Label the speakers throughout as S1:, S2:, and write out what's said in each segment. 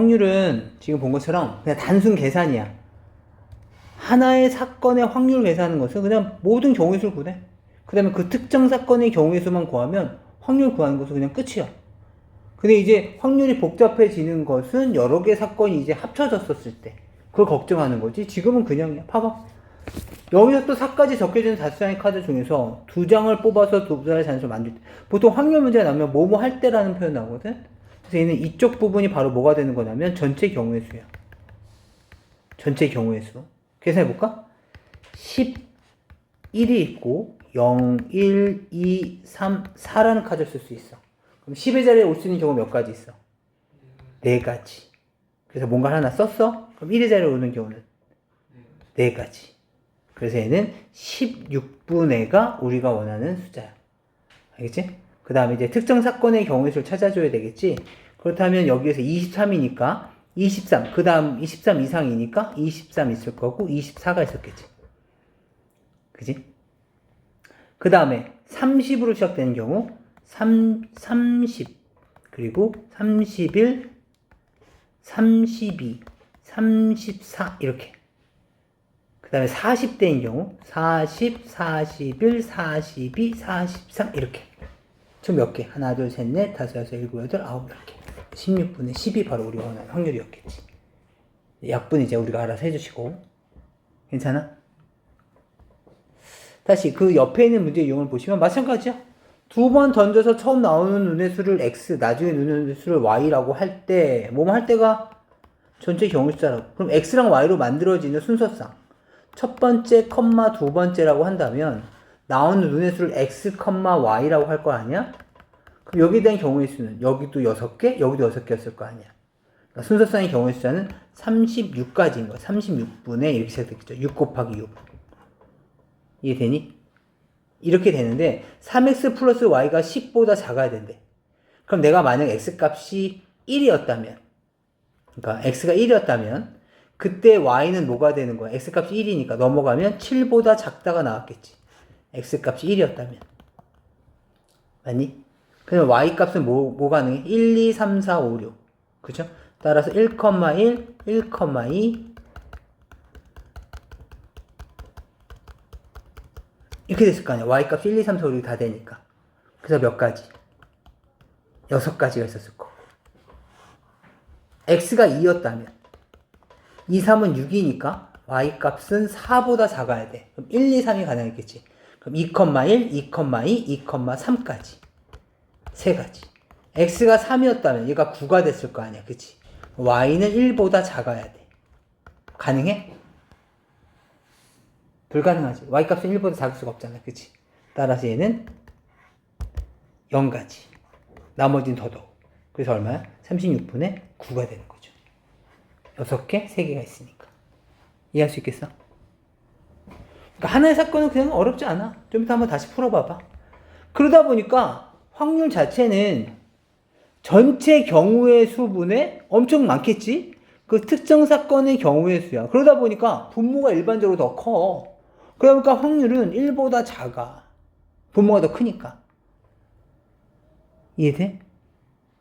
S1: 확률은 지금 본 것처럼 그냥 단순 계산이야. 하나의 사건의 확률 계산하는 것은 그냥 모든 경우의 수를 구해. 그 다음에 그 특정 사건의 경우의 수만 구하면 확률 구하는 것은 그냥 끝이야. 근데 이제 확률이 복잡해지는 것은 여러 개 사건이 이제 합쳐졌었을 때 그걸 걱정하는 거지. 지금은 그냥이야. 봐봐. 여기서 또 4까지 적혀지는 다수장의 카드 중에서 2장을 뽑아서 2장의 잔수를 만들 때 보통 확률 문제가 나오면 뭐뭐 할 때라는 표현 나오거든. 그래서 얘는 이쪽 부분이 바로 뭐가 되는 거냐면 전체 경우의 수야. 전체 경우의 수. 계산해볼까? 11이 있고 0, 1, 2, 3, 4라는 카드를 쓸 수 있어. 그럼 10의 자리에 올 수 있는 경우 몇 가지 있어? 4가지. 그래서 뭔가 하나 썼어? 그럼 1의 자리에 오는 경우는 4가지. 그래서 얘는 16분의가 우리가 원하는 숫자야. 알겠지? 그 다음에 이제 특정 사건의 경우의 수를 찾아줘야 되겠지? 그렇다면 여기에서 23이니까 23, 그 다음 23 이상이니까 23 있을 거고 24가 있었겠지. 그지? 그 다음에 30으로 시작되는 경우 30, 그리고 31, 32, 34 이렇게. 그 다음에 40대인 경우 40, 41, 42, 43 이렇게. 총 몇 개? 하나, 둘, 셋, 넷, 다섯, 여섯, 일곱, 여덟, 아홉, 10개. 16분의 10이 바로 우리가 원하는 확률이었겠지. 약분 이제 우리가 알아서 해주시고. 괜찮아? 다시 그 옆에 있는 문제 유형을 보시면 마찬가지야. 2번 던져서 처음 나오는 눈의 수를 x, 나중에 눈의 수를 y라고 할 때, 뭐뭐 할 때가 전체 경우 숫자라고. 그럼 x랑 y로 만들어지는 순서상 첫 번째, 두 번째라고 한다면 나오는 눈의 수를 x, y라고 할 거 아니야? 그럼 여기에 대한 경우의 수는 여기도 6개, 여기도 6개였을 거 아니야. 그러니까 순서상의 경우의 숫자는 36까지인 거야. 36분의 이렇게 시작됐겠죠. 6 곱하기 6. 이해되니? 이렇게 되는데 3x 플러스 y가 10보다 작아야 된대. 그럼 내가 만약 x값이 1이었다면 그러니까 x가 1이었다면 그때 y는 뭐가 되는 거야? x값이 1이니까 넘어가면 7보다 작다가 나왔겠지. x값이 1이었다면. 맞니? 그러면 y값은 뭐 가능해? 1, 2, 3, 4, 5, 6. 그죠? 따라서 1, 1, 2 이렇게 됐을 거 아니야. y값 1, 2, 3, 4, 5, 6 다 되니까. 그래서 몇 가지? 6가지가 있었을 거고. x가 2였다면 2, 3은 6이니까 y값은 4보다 작아야 돼. 그럼 1, 2, 3이 가능했겠지. 그럼 2, 1, 2, 2, 3까지. 3가지. x가 3이었다면 얘가 9가 됐을 거 아니야. 그치? y는 1보다 작아야 돼. 가능해? 불가능하지. y값은 1보다 작을 수가 없잖아. 그치? 따라서 얘는 0가지. 나머지는 더더욱. 그래서 얼마야? 36분의 9가 되는 거죠. 6개, 3개가 있으니까. 이해할 수 있겠어? 그러니까 하나의 사건은 그냥 어렵지 않아. 좀 이따 한번 다시 풀어봐봐. 그러다 보니까 확률 자체는 전체 경우의 수분에 엄청 많겠지? 그 특정 사건의 경우의 수야. 그러다 보니까 분모가 일반적으로 더 커. 그러니까 확률은 1보다 작아. 분모가 더 크니까. 이해돼?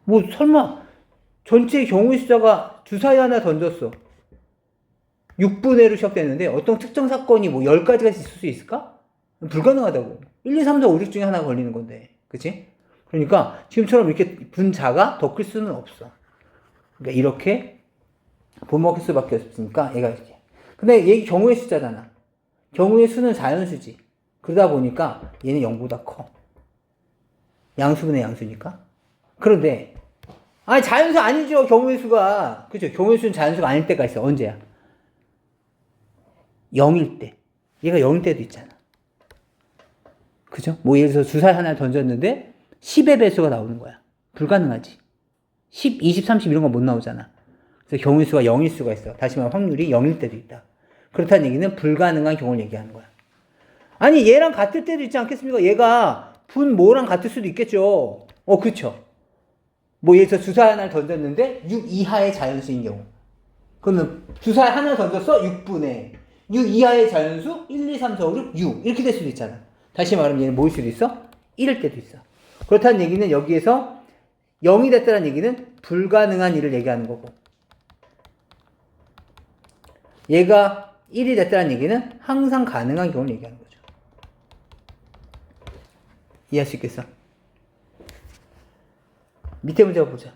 S1: 뭐 설마 전체 경우의 숫자가 주사위 하나 던졌어. 6분의 1로 시작되는데 어떤 특정 사건이 뭐 10가지가 있을 수 있을까? 불가능하다고. 1, 2, 3, 4, 5, 6 중에 하나가 걸리는 건데. 그치? 그러니까 지금처럼 이렇게 분자가 더 클 수는 없어. 그러니까 이렇게 분모가 클 수밖에 없으니까 얘가 이렇게. 근데 얘 경우의 숫자잖아. 경우의 수는 자연수지. 그러다 보니까 얘는 0보다 커. 양수분의 양수니까. 그런데 아니 자연수 아니죠. 경우의 수가. 그죠? 경우의 수는 자연수가 아닐 때가 있어. 언제야? 0일 때. 얘가 0일 때도 있잖아. 그죠? 뭐 예를 들어서 주사위 하나를 던졌는데 10의 배수가 나오는 거야. 불가능하지. 10, 20, 30 이런 거 못 나오잖아. 그래서 경우의 수가 0일 수가 있어. 다시 말하면 확률이 0일 때도 있다. 그렇다는 얘기는 불가능한 경우를 얘기하는 거야. 아니 얘랑 같을 때도 있지 않겠습니까? 얘가 분모랑 같을 수도 있겠죠. 그쵸. 뭐 예를 들어서 주사위 하나를 던졌는데 6 이하의 자연수인 경우. 그러면 주사위 하나를 던졌어? 6분의 6 이하의 자연수 1, 2, 3, 4, 5, 6, 6 이렇게 될 수도 있잖아. 다시 말하면 얘는 뭐일 수도 있어? 1일 때도 있어. 그렇다는 얘기는 여기에서 0이 됐다는 얘기는 불가능한 일을 얘기하는 거고 얘가 1이 됐다는 얘기는 항상 가능한 경우를 얘기하는 거죠. 이해할 수 있겠어? 밑에 문제 보자.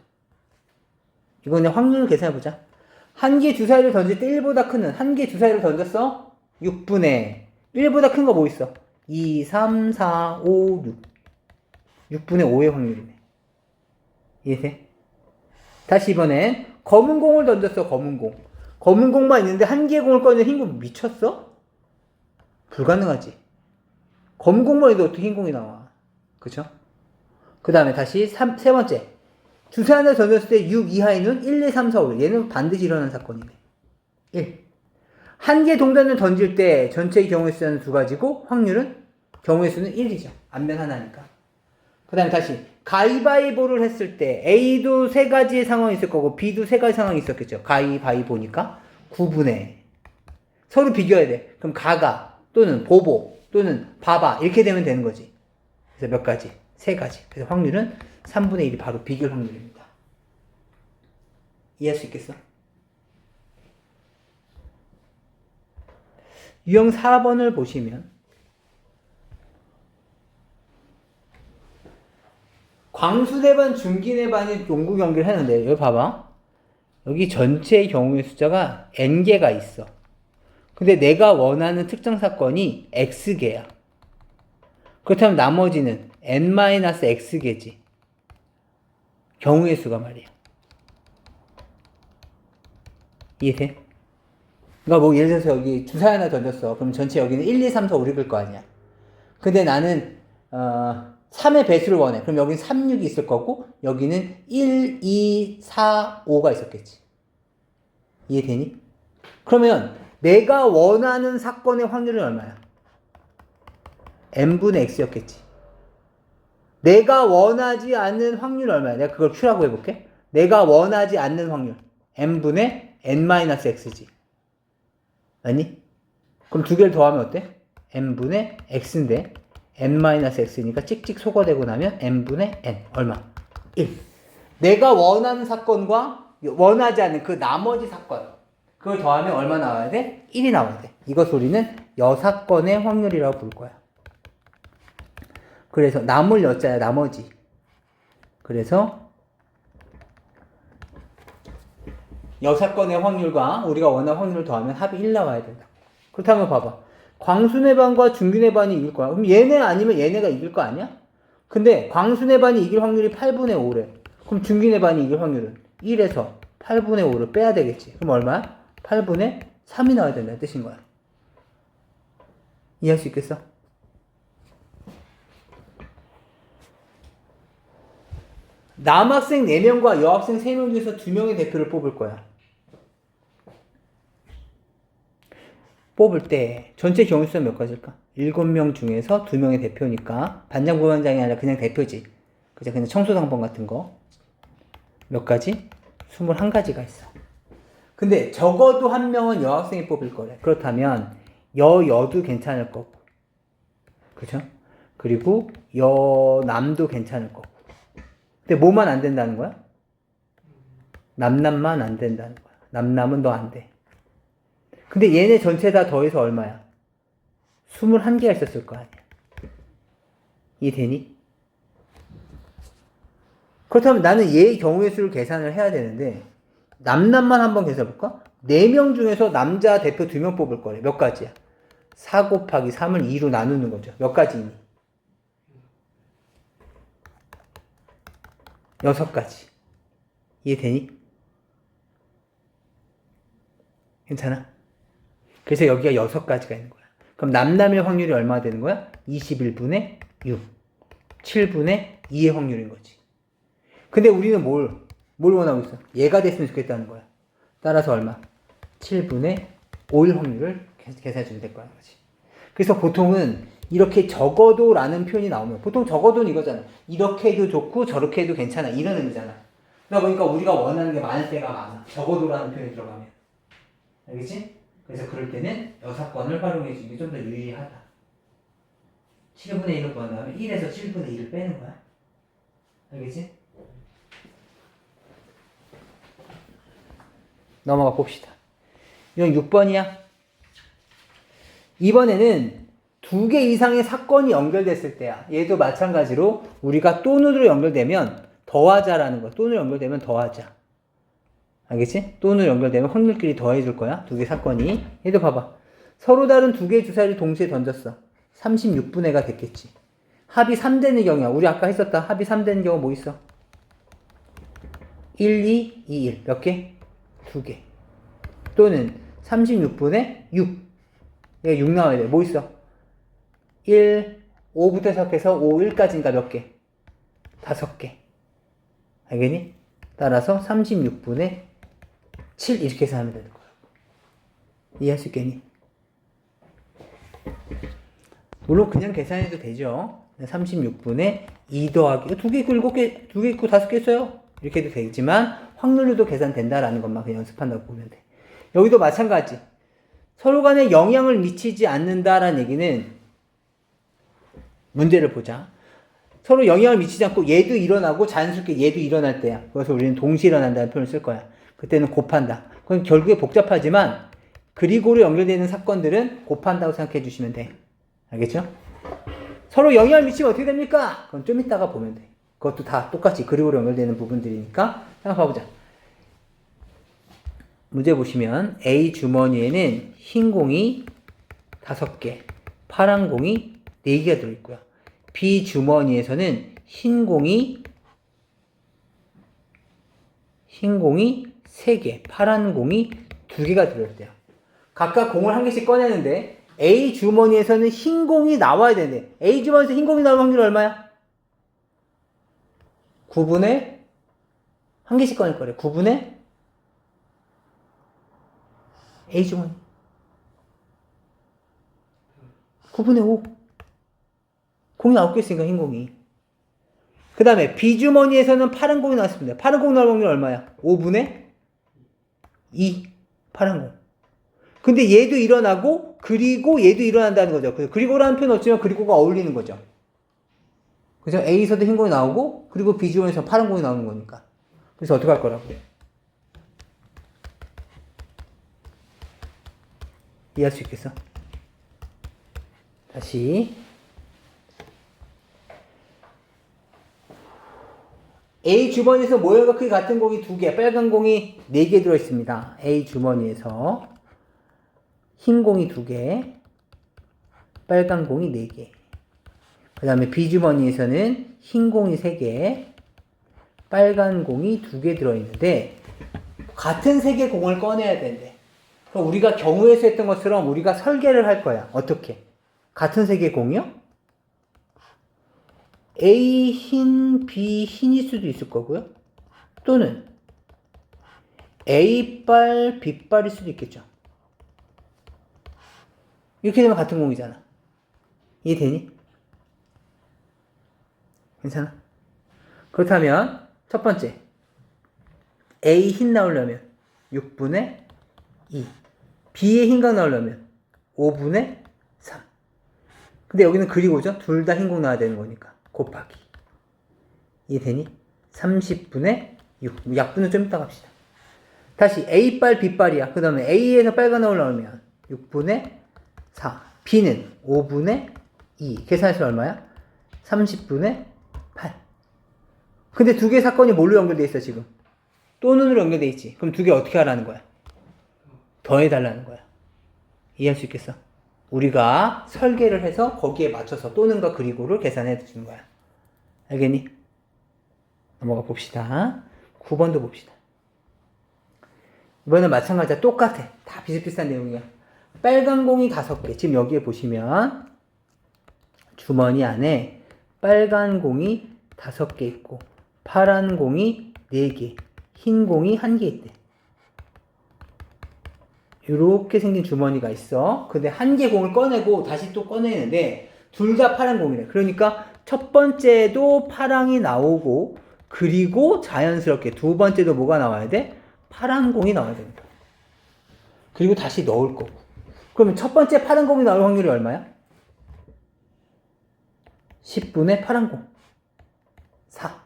S1: 이거는 확률 계산해보자. 한 개 주사위를 던질 때 1보다 크는, 한 개 주사위를 던졌어? 6분의 1보다 큰 거 뭐 있어? 2, 3, 4, 5, 6. 6분의 5의 확률이네. 이해돼? 다시 이번엔 검은 공을 던졌어. 검은 공. 검은 공만 있는데 한 개의 공을 꺼내는 흰 공 미쳤어? 불가능하지. 검은 공만 있는데 어떻게 흰 공이 나와? 그쵸? 그 다음에 다시 세 번째. 주사위 하나 던졌을 때 6 이하의 눈 1, 2, 3, 4, 5. 얘는 반드시 일어나는 사건이네. 1. 한 개 동전을 던질 때 전체의 경우의 수는 두 가지고 확률은 경우의 수는 1이죠. 앞면 하나니까. 그 다음에 다시 가위바위보를 했을 때 A도 세 가지의 상황이 있을 거고 B도 세 가지 상황이 있었겠죠. 가위바위보니까 9분의 서로 비교해야 돼. 그럼 가가 또는 보보 또는 봐봐 이렇게 되면 되는 거지. 그래서 몇 가지? 세 가지. 그래서 확률은 3분의 1이 바로 비교 확률입니다. 이해할 수 있겠어? 유형 4번을 보시면 광수네반, 중기네반이 농구 경기를 했는데 여기 봐봐. 여기 전체의 경우의 숫자가 n개가 있어. 근데 내가 원하는 특정 사건이 x개야. 그렇다면 나머지는 n-x개지. 경우의 수가 말이야. 이해돼? 그러니까 뭐 예를 들어서 여기 주사위 하나 던졌어. 그럼 전체 여기는 1, 2, 3, 4, 5, 6일 거 아니야. 근데 나는 3의 배수를 원해. 그럼 여기는 3, 6이 있을 거고 여기는 1, 2, 4, 5가 있었겠지. 이해되니? 그러면 내가 원하는 사건의 확률은 얼마야? n분의 x였겠지. 내가 원하지 않는 확률은 얼마야? 내가 그걸 Q라고 해볼게. 내가 원하지 않는 확률 n분의 n-x지. 아니? 그럼 두 개를 더하면 어때? n분의 x인데 n-x니까 찍찍 소거되고 나면 n분의 n 얼마? 1. 내가 원하는 사건과 원하지 않는 그 나머지 사건 그걸 더하면 얼마 나와야 돼? 1이 나와야 돼. 이것 우리는 여사건의 확률이라고 부를 거야. 그래서 남을 여자야 나머지. 그래서 여사건의 확률과 우리가 원하는 확률을 더하면 합이 1 나와야 된다. 그렇다면 봐봐. 광수네반과 중규네반이 이길 거야. 그럼 얘네 아니면 얘네가 이길 거 아니야? 근데 광수네반이 이길 확률이 8분의 5래. 그럼 중규네반이 이길 확률은 1에서 8분의 5를 빼야 되겠지. 그럼 얼마야? 8분의 3이 나와야 된다는 뜻인 거야. 이해할 수 있겠어? 남학생 4명과 여학생 3명 중에서 2명의 대표를 뽑을 거야. 뽑을 때 전체 경우 수는 몇 가지일까? 7명 중에서 2명의 대표니까 반장 부반장이 아니라 그냥 대표지. 그냥 청소당번 같은 거. 몇 가지? 21가지가 있어. 근데 적어도 한 명은 여학생이 뽑을 거래. 그렇다면 여도 괜찮을 거고. 그죠? 그리고 여남도 괜찮을 거고. 근데 뭐만 안 된다는 거야? 남남만 안 된다는 거야. 남남은 너 안 돼. 근데 얘네 전체 다 더해서 얼마야? 21개가 있었을 거 아니야. 이해되니? 그렇다면 나는 얘의 경우의 수를 계산을 해야 되는데 남남만 한번 계산해볼까? 4명 중에서 남자 대표 2명 뽑을 거래. 몇 가지야? 4 곱하기 3을 2로 나누는 거죠. 몇 가지니? 6가지. 이해되니? 괜찮아? 그래서 여기가 6가지가 있는 거야. 그럼 남남의 확률이 얼마나 되는 거야? 21분의 6. 7분의 2의 확률인 거지. 근데 우리는 뭘 원하고 있어? 얘가 됐으면 좋겠다는 거야. 따라서 얼마? 7분의 5일 확률을 계산해 주면 될 거라는 거지. 그래서 보통은 이렇게 적어도 라는 표현이 나오면 보통 적어도는 이거잖아. 이렇게 해도 좋고 저렇게 해도 괜찮아. 이런 의미잖아. 그러다 보니까 우리가 원하는 게 많을 때가 많아. 적어도라는 표현이 들어가면. 알겠지? 그래서 그럴 때는 여사건을 활용해 주는 게 좀 더 유리하다. 7분의 1을 구한 다음에 1에서 7분의 1을 빼는 거야. 알겠지? 넘어가 봅시다. 이건 6번이야. 이번에는 2개 이상의 사건이 연결됐을 때야. 얘도 마찬가지로 우리가 또는으로 연결되면 더하자라는 거야. 또는으로 연결되면 더하자. 알겠지? 또는으로 연결되면 확률끼리 더해줄 거야. 2개 사건이. 얘도 봐봐. 서로 다른 2개의 주사위를 동시에 던졌어. 36분의 가 됐겠지. 합이 3되는 경우야. 우리 아까 했었다. 합이 3되는 경우 뭐 있어? 1, 2, 2, 1. 몇 개? 2개. 또는 36분의 6. 얘가 6 나와야 돼. 뭐 있어? 1, 5부터 시작해서 5, 1까지니까 몇 개? 5개. 알겠니? 따라서 36분의 7 이렇게 계산하면 되는 거야. 이해할 수 있겠니? 물론 그냥 계산해도 되죠. 36분의 2 더하기 2개 있고 7개, 2개 있고 5개 있어요. 이렇게 해도 되지만 확률로도 계산된다라는 것만 그냥 연습한다고 보면 돼. 여기도 마찬가지. 서로 간에 영향을 미치지 않는다라는 얘기는 문제를 보자. 서로 영향을 미치지 않고 얘도 일어나고 자연스럽게 얘도 일어날 때야. 그래서 우리는 동시에 일어난다는 표현을 쓸 거야. 그때는 곱한다. 그건 결국에 복잡하지만 그리고로 연결되는 사건들은 곱한다고 생각해 주시면 돼. 알겠죠? 서로 영향을 미치면 어떻게 됩니까? 그건 좀 이따가 보면 돼. 그것도 다 똑같이 그리고로 연결되는 부분들이니까 한번 봐보자. 문제 보시면 A 주머니에는 흰 공이 5개, 파란 공이 4개가 들어있고요. B 주머니에서는 흰 공이 3개, 파란 공이 2개가 들어있대요. 각각 공을 한 개씩 꺼내는데 A 주머니에서는 흰 공이 나와야 되는데 A 주머니에서 흰 공이 나올 확률이 얼마야? 9분의 한 개씩 꺼낼 거래. 9분의 A 주머니 9분의 5 공이 9개 있으니까 흰 공이. 그 다음에 B 주머니에서는 파란 공이 나왔습니다. 파란 공 나올 확률이 얼마야? 5분의 2 파란 공. 근데 얘도 일어나고 그리고 얘도 일어난다는 거죠. 그리고라는 표현 없지만 그리고가 어울리는 거죠. 그죠? A에서도 흰 공이 나오고 그리고 B 주머니에서 파란 공이 나오는 거니까. 그래서 어떻게 할 거라고? 이해할 수 있겠어? 다시 A 주머니에서 모양과 크기 같은 공이 2개, 빨간 공이 4개 들어있습니다. A 주머니에서 흰 공이 2개, 빨간 공이 4개. 그 다음에 B 주머니에서는 흰 공이 3개, 빨간 공이 2개 들어있는데 같은 색의 공을 꺼내야 된대. 그럼 우리가 경우에서 했던 것처럼 우리가 설계를 할 거야. 어떻게? 같은 색의 공이요? A 흰, B 흰일 수도 있을 거고요. 또는 A 빨, B 빨일 수도 있겠죠. 이렇게 되면 같은 공이잖아. 이해되니? 괜찮아? 그렇다면 첫 번째 A 흰 나오려면 6분의 2 B의 흰각 나오려면 5분의 3 근데 여기는 그리고죠. 둘 다 흰 공 나와야 되는 거니까 곱하기 이해되니? 30분의 6 약분은 좀 이따 갑시다. 다시 A빨 B빨이야. 그 다음에 A에서 빨간 나오려면 6분의 4 B는 5분의 2 계산해서 얼마야? 30분의 8 근데 두 개 사건이 뭘로 연결돼 있어 지금? 또는으로 연결돼 있지. 그럼 두 개 어떻게 하라는 거야? 더해달라는 거야. 이해할 수 있겠어? 우리가 설계를 해서 거기에 맞춰서 또는과 그리고를 계산해 주는 거야. 알겠니? 넘어가 봅시다. 9번도 봅시다. 이번엔 마찬가지야. 똑같아. 다 비슷비슷한 내용이야. 빨간 공이 5개. 지금 여기에 보시면 주머니 안에 빨간 공이 5개 있고 파란 공이 4개, 흰 공이 1개 있대. 이렇게 생긴 주머니가 있어. 근데 1개 공을 꺼내고 다시 또 꺼내는데 둘 다 파란 공이래. 그러니까 첫 번째도 파랑이 나오고 그리고 자연스럽게 두 번째도 뭐가 나와야 돼? 파란 공이 나와야 됩니다. 그리고 다시 넣을 거고. 그러면 첫 번째 파란 공이 나올 확률이 얼마야? 10분의 파란 공. 4.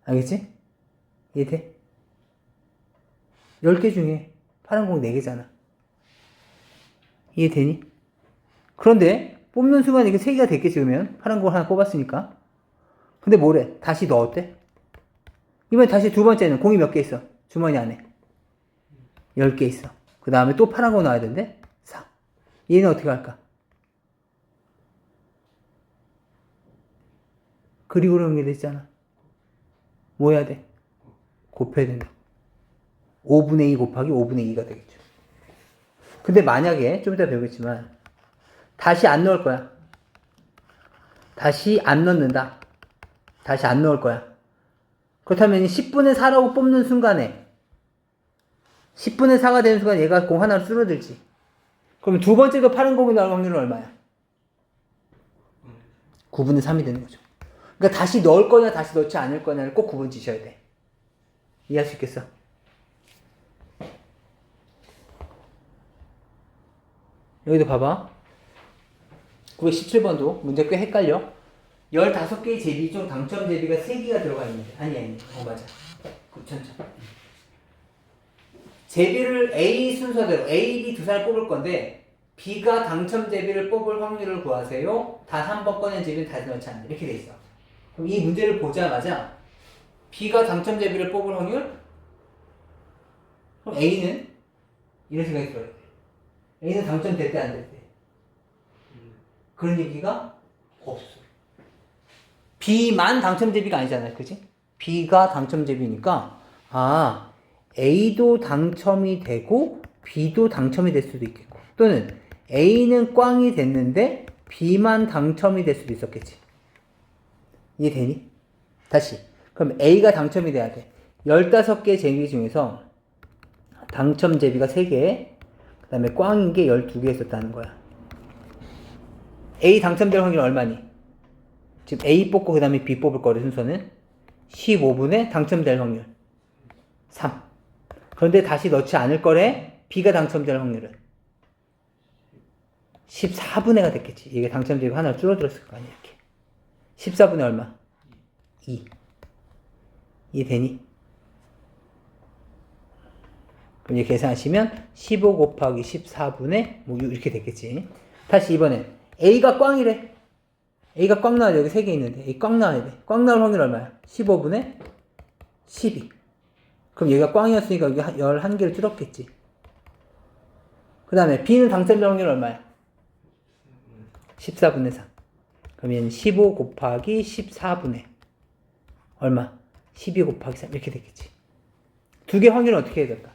S1: 알겠지? 이해돼? 10개 중에 파란 공 4개잖아. 이해되니? 그런데 뽑는 순간 이게 3개가 됐겠지, 그러면. 파란 공 하나 뽑았으니까. 근데 뭐래? 다시 넣었대? 이번에 다시 두 번째는 공이 몇 개 있어? 주머니 안에. 10개 있어. 그 다음에 또 파란 거 넣어야 되는데? 4. 얘는 어떻게 할까? 그리고 연결됐잖아. 뭐 해야 돼? 곱해야 된다. 5분의 2 곱하기 5분의 2가 되겠죠. 근데 만약에, 좀 이따 배우겠지만, 다시 안 넣을 거야. 다시 안 넣는다. 다시 안 넣을 거야. 그렇다면 10분의 4라고 뽑는 순간에, 10분의 4가 되는 순간 얘가 공 하나로 줄어들지. 그럼 두 번째도 파란 공이 나올 확률은 얼마야? 9분의 3이 되는 거죠. 그러니까 다시 넣을 거냐, 다시 넣지 않을 거냐를 꼭 구분 지셔야 돼. 이해할 수 있겠어? 여기도 봐봐. 917번도 문제 꽤 헷갈려. 15개의 제비 중 당첨 제비가 3개가 들어가 있는데. 아니. 맞아. 9,000점. 제비를 A 순서대로 A, B 두 사람 뽑을 건데 B가 당첨 제비를 뽑을 확률을 구하세요. 다 3번 꺼낸 제비는 다시 넣지 않는다. 이렇게 돼 있어. 그럼 이 문제를 보자마자 B가 당첨 제비를 뽑을 확률? 그럼 A는 이런 생각이 들어야 돼. A는 당첨됐대 안 됐대? 그런 얘기가 없어. B만 당첨 제비가 아니잖아요. 그지? B가 당첨 제비니까 A도 당첨이 되고 B도 당첨이 될 수도 있겠고, 또는 A는 꽝이 됐는데 B만 당첨이 될 수도 있었겠지. 이해되니? 다시. 그럼 A가 당첨이 돼야 돼. 15개 제비 중에서 당첨 제비가 3개, 그 다음에 꽝인 게 12개 있었다는 거야. A 당첨될 확률 얼마니? 지금 A 뽑고 그 다음에 B 뽑을 거래. 순서는 15분의 당첨될 확률 3. 그런데 다시 넣지 않을 거래. B가 당첨될 확률은 14분의가 됐겠지. 이게 당첨되고 하나 줄어들었을 거 아니야. 이렇게 14분의 얼마? 2. 이해되니? 그럼 이제 계산하시면 15 곱하기 14분의 뭐 이렇게 됐겠지. 다시 이번엔 A가 꽝이래. A가 꽝 나와야 돼. 여기 3개 있는데 A 꽝 나와야 돼. 꽝 나올 확률 얼마야? 15분의 12. 그럼 얘가 꽝이었으니까 여기 11개를 줄었겠지. 그 다음에 B는 당첨될 확률 얼마야? 14분의 3. 그러면 15 곱하기 14분의 얼마? 12 곱하기 3 이렇게 되겠지. 두 개 확률은 어떻게 해야 될까?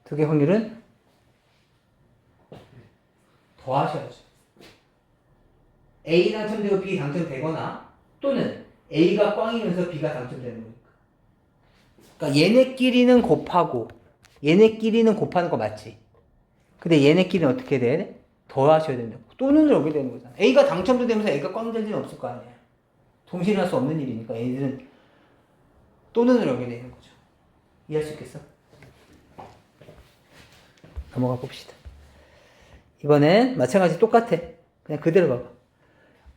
S1: 두 개 확률은 더하셔야죠. A 당첨되고 B 당첨되거나, 또는 A가 꽝이면서 B가 당첨되는 거니까. 그러니까 얘네끼리는 곱하고 얘네끼리는 곱하는 거 맞지? 근데 얘네끼리는 어떻게 돼? 더하셔야 된다고. 또는 여기 되는 거잖아. A가 당첨도 되면서 A가 꽝 될 일은 없을 거 아니야. 동시에 일어날 수 없는 일이니까 얘들은 또는 여기 되는 거죠. 이해할 수 있겠어? 넘어가 봅시다. 이번엔 마찬가지 똑같아. 그냥 그대로 봐봐.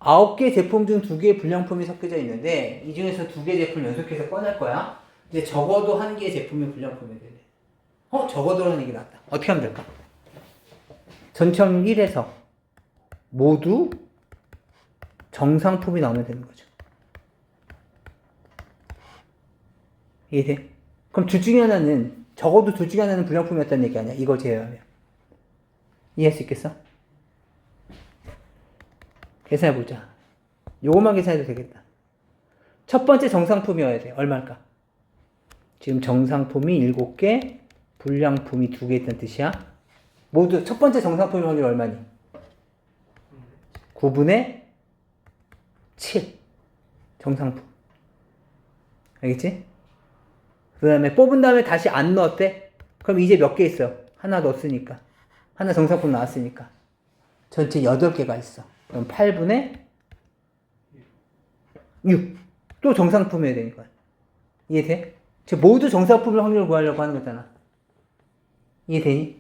S1: 9개 제품 중 2개의 불량품이 섞여져 있는데 이 중에서 2개 제품 연속해서 꺼낼 거야. 근데 적어도 1개의 제품이 불량품이 되네. 적어도라는 얘기 나왔다. 어떻게 하면 될까? 전청 1에서 모두 정상품이 나오면 되는 거죠. 이해돼? 그럼 둘 중에 하나는, 적어도 둘 중에 하나는 불량품이었다는 얘기 아니야? 이걸 제외하면. 이해할 수 있겠어? 계산해보자. 요것만 계산해도 되겠다. 첫 번째 정상품이어야 돼. 얼마일까? 지금 정상품이 7개, 불량품이 2개 있다는 뜻이야. 모두 첫 번째 정상품의 확률 얼마니? 9분의 7. 정상품. 알겠지? 그 다음에 뽑은 다음에 다시 안 넣었대? 그럼 이제 몇 개 있어? 하나 넣었으니까. 하나 정상품 나왔으니까. 전체 8개가 있어. 그럼 8분의 6. 또 정상품이어야 되니까. 이해돼? 지금 모두 정상품의 확률을 구하려고 하는 거잖아. 이해되니?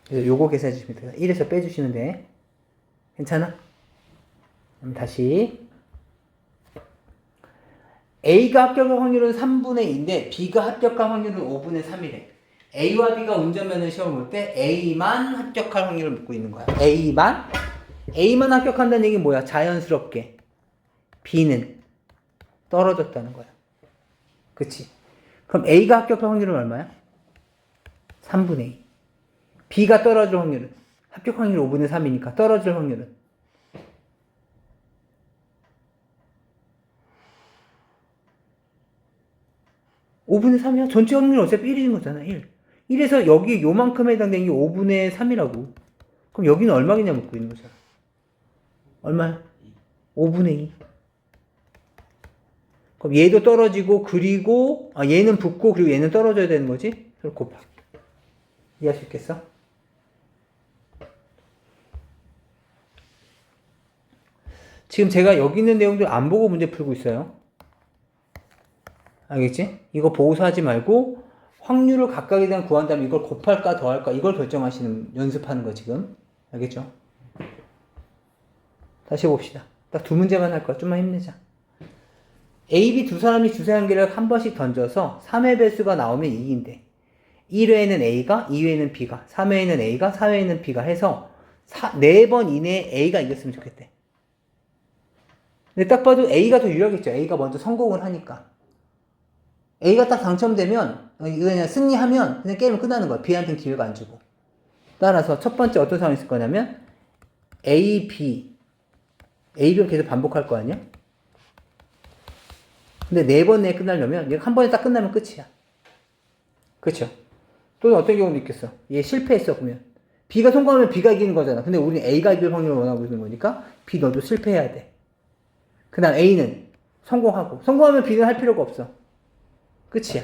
S1: 그래서 요거 계산해 주시면 돼요. 1에서 빼주시면 돼. 괜찮아? 그럼 다시 A가 합격할 확률은 3분의 2인데 B가 합격할 확률은 5분의 3이래. A와 B가 운전면허 시험을 볼 때 A만 합격할 확률을 묻고 있는 거야. A만 합격한다는 얘기는 뭐야? 자연스럽게 B는 떨어졌다는 거야. 그치? 그럼 A가 합격할 확률은 얼마야? 3분의 2. B가 떨어질 확률은? 합격 확률이 5분의 3이니까 떨어질 확률은? 5분의 3이야? 전체 확률이 어차피 1인 거잖아. 1. 1에서 여기 요만큼에 해당되는 게 5분의 3이라고. 그럼 여기는 얼마겠냐 묻고 있는 거잖아. 얼마야? 5분의 2. 그럼 얘도 떨어지고 그리고 얘는 붙고 그리고 얘는 떨어져야 되는 거지? 그걸 곱하기. 이해할 수 있겠어? 지금 제가 여기 있는 내용들 안 보고 문제 풀고 있어요. 알겠지? 이거 보고서 하지 말고 확률을 각각에 대한 구한 다음에 이걸 곱할까 더할까 이걸 결정하시는 연습하는 거 지금. 알겠죠? 다시 봅시다. 딱 두 문제만 할 거야. 좀만 힘내자. A, B 두 사람이 주사 한 개를 한 번씩 던져서 3회 배수가 나오면 이긴대. 1회에는 A가, 2회에는 B가, 3회에는 A가, 4회에는 B가 해서 4번 이내에 A가 이겼으면 좋겠대. 근데 딱 봐도 A가 더 유리하겠죠. A가 먼저 성공을 하니까. A가 딱 당첨되면, 그냥 승리하면 그냥 게임은 끝나는 거야. B한테는 기회가 안 주고. 따라서 첫 번째 어떤 상황이 있을 거냐면 A, B를 계속 반복할 거 아니야? 근데 4번 내에 끝나려면 얘가 한 번에 딱 끝나면 끝이야. 그쵸? 또는 어떤 경우도 있겠어. 얘 실패했어 보면 B가 성공하면 B가 이기는 거잖아. 근데 우리는 A가 이길 확률을 원하고 있는 거니까 B 너도 실패해야 돼. 그 다음 A는 성공하면 B는 할 필요가 없어. 끝이야.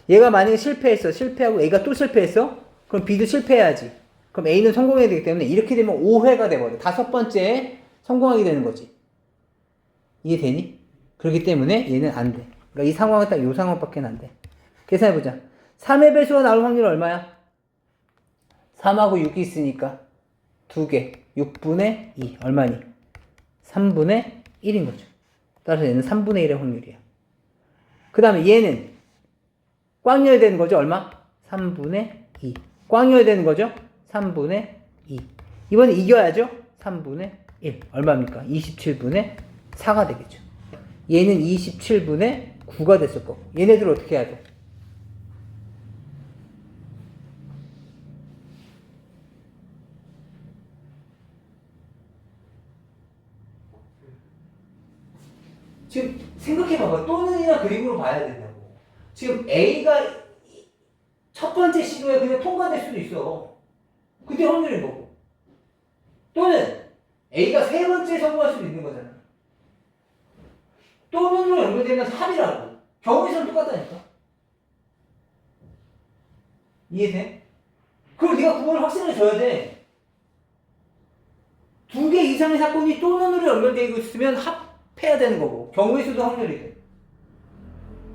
S1: 얘가 만약에 실패하고 A가 또 실패했어? 그럼 B도 실패해야지. 그럼 A는 성공해야 되기 때문에 이렇게 되면 5회가 돼버려. 5번째에 성공하게 되는 거지. 이해되니? 그렇기 때문에 얘는 안 돼. 그러니까 이 상황은 딱 이 상황밖에 안 돼. 계산해보자. 3의 배수가 나올 확률 얼마야? 3하고 6이 있으니까 2개. 6분의 2. 얼마니? 3분의 1인 거죠. 따라서 얘는 3분의 1의 확률이야. 그 다음에 얘는 꽝이어야 되는 거죠. 얼마? 3분의 2. 꽝이어야 되는 거죠. 3분의 2. 이번에 이겨야죠. 3분의 1. 얼마입니까? 27분의 4가 되겠죠. 얘는 27분의 9가 됐을 거고. 얘네들 어떻게 해야 돼? 지금 생각해봐봐. 또는이나 그림으로 봐야 된다고. 지금 A가 첫 번째 시도에 그냥 통과될 수도 있어. 그때 확률인 거고. 또는 A가 세 번째에 성공할 수도 있는 거잖아. 또는으로 연결되면 3이라고. 경우에서는 똑같다니까. 이해돼? 그럼 네가 구분을 확실하게 줘야 돼. 2개 이상의 사건이 또는으로 연결되고 있으면 합해야 되는 거고. 경우의 수도 확률이 돼.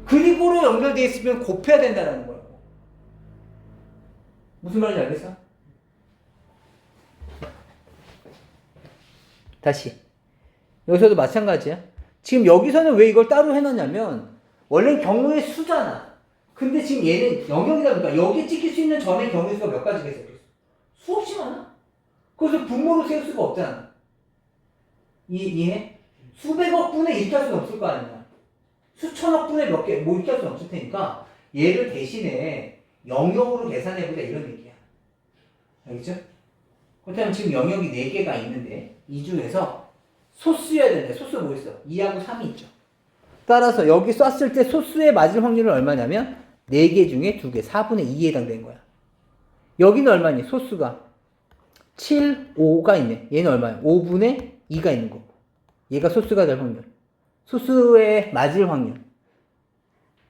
S1: 그리고로 연결되어 있으면 곱해야 된다는 거라고. 무슨 말인지 알겠어? 다시. 여기서도 마찬가지야. 지금 여기서는 왜 이걸 따로 해놨냐면 원래 경우의 수잖아. 근데 지금 얘는 영역이다 보니까 여기 찍힐 수 있는 점의 경우의 수가 몇 가지가 있어? 수없이 많아. 그래서 분모로 세울 수가 없잖아. 이해? 수백억 분의 이렇게 할 수는 없을 거 아니야. 수천억 분의 몇 개, 뭐 이렇게 할 수는 없을 테니까 얘를 대신에 영역으로 계산해보자 이런 얘기야. 알겠죠? 그렇다면 지금 영역이 4개가 있는데 이 중에서 소수여야 되는데 소수 뭐 있어? 2하고 3이 있죠. 따라서 여기 썼을 때 소수에 맞을 확률은 얼마냐면 4개 중에 2개, 4분의 2에 해당되는 거야. 여기는 얼마니? 소수가 7, 5가 있네. 얘는 얼마야? 5분의 2가 있는 거고. 얘가 소수가 될 확률. 소수에 맞을 확률.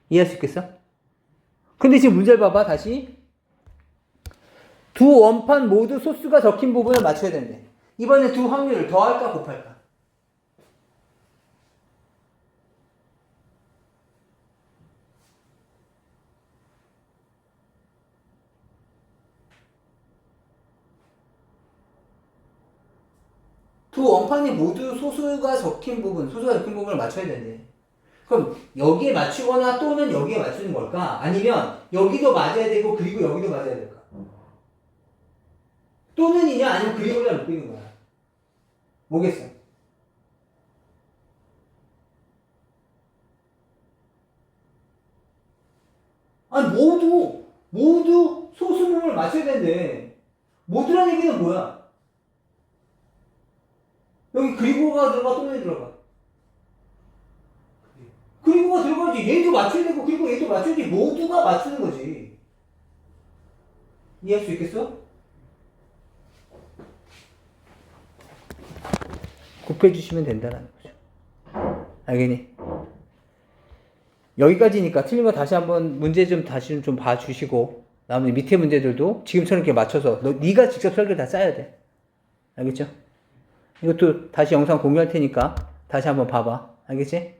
S1: 이해할 수 있겠어? 근데 지금 문제를 봐봐, 다시. 두 원판 모두 소수가 적힌 부분을 맞춰야 되는데. 이번에 두 확률을 더할까, 곱할까? 두 원판이 모두 소수가 적힌 부분을 맞춰야 되는데. 그럼 여기에 맞추거나 또는 여기에 맞추는 걸까? 아니면 여기도 맞아야 되고 그리고 여기도 맞아야 될까? 또는이냐 아니면 그리고냐 놓고 있는 거야. 뭐겠어? 아니 모두 소수문을 맞춰야 되는데 모두라는 얘기는 뭐야? 여기 그리고가 들어가 또는이 들어가. 그리고가 들어가야지. 얘도 맞춰야 되고 그리고 얘도 맞춰야지. 모두가 맞추는 거지. 이해할 수 있겠어? 곱해주시면 된다는 거죠. 알겠니? 여기까지니까 틀린 거 다시 한번 문제 좀 다시 좀 봐주시고 다음에 밑에 문제들도 지금처럼 이렇게 맞춰서 네가 직접 설계를 다 짜야 돼. 알겠죠? 이것도 다시 영상 공유할 테니까 다시 한번 봐봐. 알겠지?